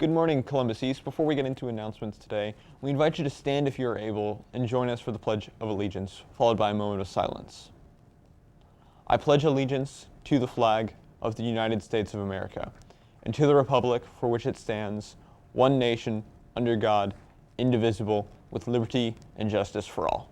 Good morning, Columbus East. Before we get into announcements today, we invite you to stand if you are able and join us for the Pledge of Allegiance, followed by a moment of silence. I pledge allegiance to the flag of the United States of America and to the republic for which it stands, one nation, under God, indivisible, with liberty and justice for all.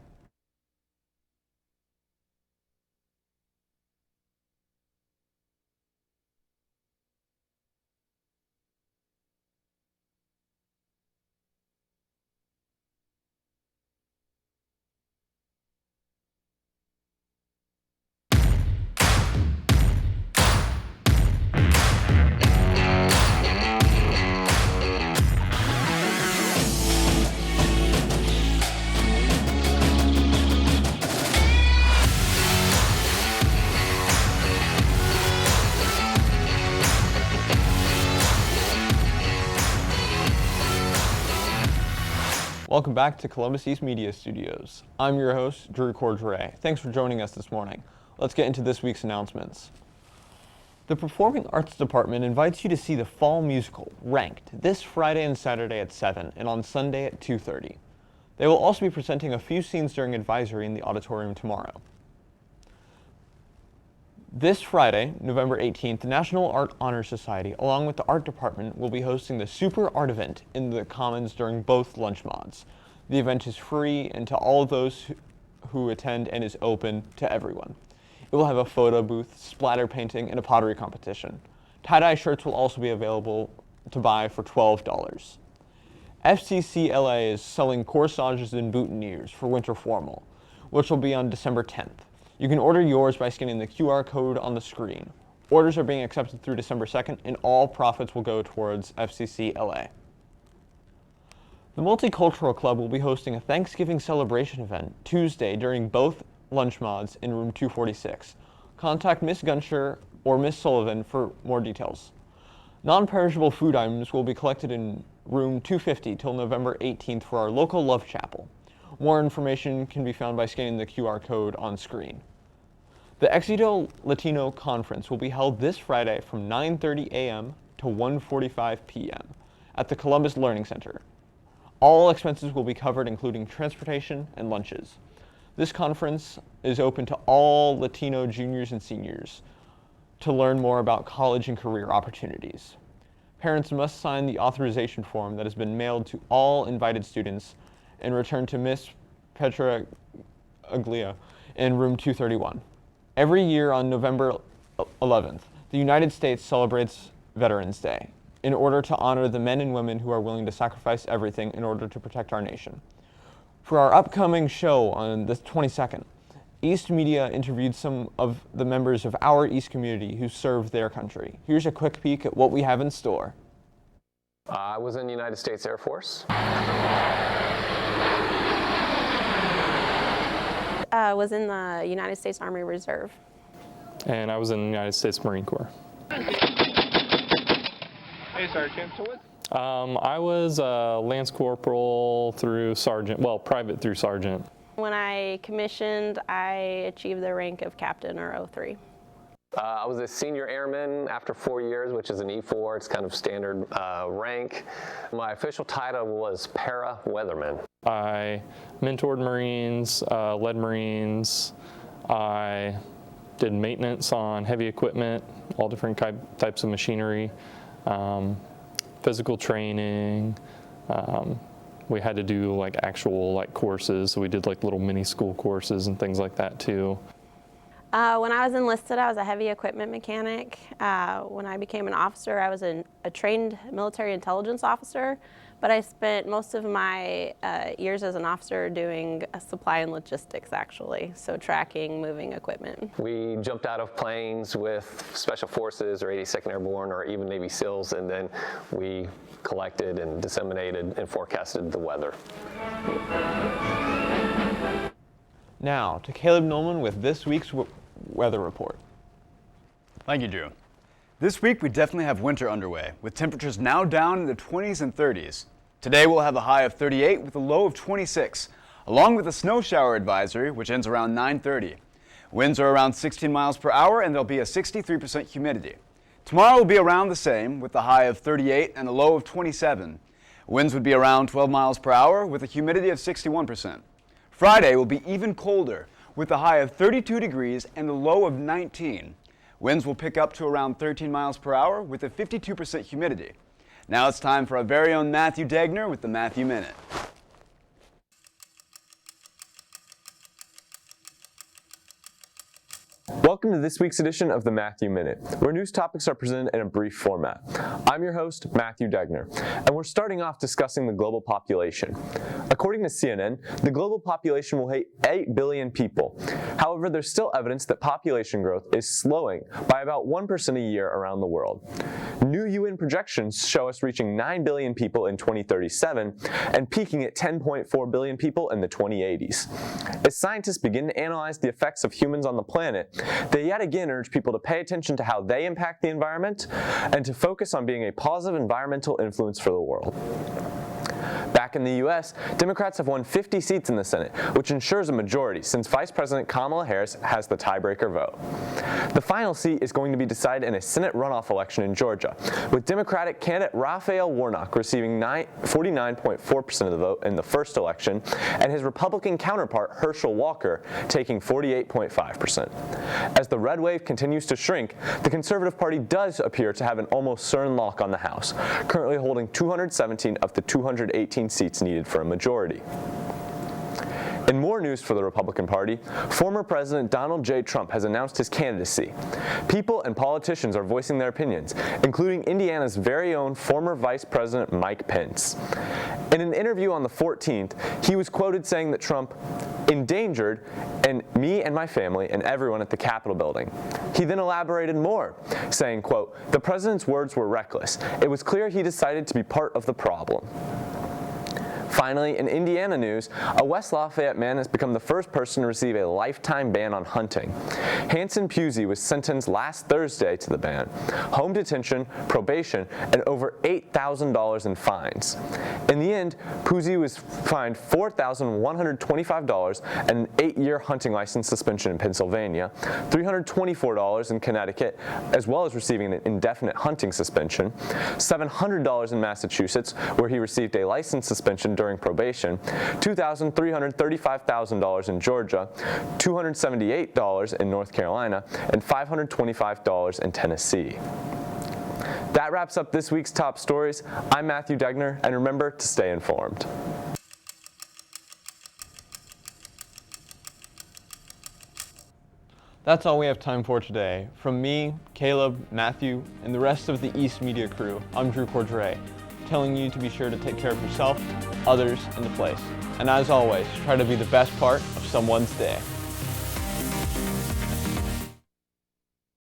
Welcome back to Columbus East Media Studios. I'm your host, Drew Cordrey. Thanks for joining us this morning. Let's get into this week's announcements. The Performing Arts Department invites you to see the fall musical, Ranked, this Friday and Saturday at 7 and on Sunday at 2:30. They will also be presenting a few scenes during advisory in the auditorium tomorrow. This Friday, November 18th, the National Art Honor Society, along with the Art Department, will be hosting the Super Art Event in the Commons during both lunch mods. The event is free and to all those who attend and is open to everyone. It will have a photo booth, splatter painting, and a pottery competition. Tie-dye shirts will also be available to buy for $12. FCCLA is selling corsages and boutonnieres for winter formal, which will be on December 10th. You can order yours by scanning the QR code on the screen. Orders are being accepted through December 2nd, and all profits will go towards FCCLA. The Multicultural Club will be hosting a Thanksgiving celebration event Tuesday during both lunch mods in room 246. Contact Ms. Gunsher or Ms. Sullivan for more details. Non-perishable food items will be collected in room 250 till November 18th for our local Love Chapel. More information can be found by scanning the QR code on screen. The Exito Latino Conference will be held this Friday from 9:30 a.m. to 1:45 p.m. at the Columbus Learning Center. All expenses will be covered, including transportation and lunches. This conference is open to all Latino juniors and seniors to learn more about college and career opportunities. Parents must sign the authorization form that has been mailed to all invited students and returned to Ms. Petra Aglia in room 231. Every year on November 11th, the United States celebrates Veterans Day in order to honor the men and women who are willing to sacrifice everything in order to protect our nation. For our upcoming show on the 22nd, East Media interviewed some of the members of our East community who served their country. Here's a quick peek at what we have in store. I was in the United States Air Force. Was in the United States Army Reserve. And I was in the United States Marine Corps. Hey, Sergeant. So what? I was Lance Corporal through Sergeant, well, private through Sergeant. When I commissioned, I achieved the rank of Captain or 03. I was a senior airman after 4 years, which is an E4. It's kind of standard rank. My official title was para-weatherman. I mentored Marines, led Marines. I did maintenance on heavy equipment, all different types of machinery, physical training. We had to do like actual courses, so we did like little mini school courses and things like that too. When I was enlisted, I was a heavy equipment mechanic. When I became an officer, I was a trained military intelligence officer, but I spent most of my years as an officer doing supply and logistics, actually, so tracking, moving equipment. We jumped out of planes with Special Forces or 82nd Airborne or even Navy SEALs, and then we collected and disseminated and forecasted the weather. Now, to Caleb Nolman with this week's weather report. Thank you, Drew. This week we definitely have winter underway, with temperatures now down in the 20s and 30s. Today we'll have a high of 38 with a low of 26, along with a snow shower advisory, which ends around 9:30. Winds are around 16 miles per hour and there'll be a 63% humidity. Tomorrow will be around the same, with a high of 38 and a low of 27. Winds would be around 12 miles per hour with a humidity of 61%. Friday will be even colder, with a high of 32 degrees and a low of 19. Winds will pick up to around 13 miles per hour with a 52% humidity. Now it's time for our very own Matthew Degner with the Matthew Minute. Welcome to this week's edition of the Matthew Minute, where news topics are presented in a brief format. I'm your host, Matthew Degner, and we're starting off discussing the global population. According to CNN, the global population will hit 8 billion people. However, there's still evidence that population growth is slowing by about 1% a year around the world. New UN projections show us reaching 9 billion people in 2037 and peaking at 10.4 billion people in the 2080s. As scientists begin to analyze the effects of humans on the planet, they yet again urge people to pay attention to how they impact the environment and to focus on being a positive environmental influence for the world. Back in the U.S., Democrats have won 50 seats in the Senate, which ensures a majority since Vice President Kamala Harris has the tiebreaker vote. The final seat is going to be decided in a Senate runoff election in Georgia, with Democratic candidate Raphael Warnock receiving 49.4% of the vote in the first election, and his Republican counterpart Herschel Walker taking 48.5%. As the red wave continues to shrink, the Conservative Party does appear to have an almost certain lock on the House, currently holding 217 of the 218 seats needed for a majority. In more news for the Republican Party, former President Donald J. Trump has announced his candidacy. People and politicians are voicing their opinions, including Indiana's very own former Vice President Mike Pence. In an interview on the 14th, he was quoted saying that Trump endangered me and my family and everyone at the Capitol building. He then elaborated more, saying, quote, "The president's words were reckless. It was clear he decided to be part of the problem." Finally, in Indiana news, a West Lafayette man has become the first person to receive a lifetime ban on hunting. Hanson Pusey was sentenced last Thursday to the ban, home detention, probation, and over $8,000 in fines. In the end, Pusey was fined $4,125 and an 8-year hunting license suspension in Pennsylvania, $324 in Connecticut, as well as receiving an indefinite hunting suspension, $700 in Massachusetts, where he received a license suspension during probation, $2,335,000 in Georgia, $278 in North Carolina, and $525 in Tennessee. That wraps up this week's top stories. I'm Matthew Degner, and remember to stay informed. That's all we have time for today. From me, Caleb, Matthew, and the rest of the East Media crew, I'm Cordrey, telling you to be sure to take care of yourself, others, and the place. And as always, try to be the best part of someone's day.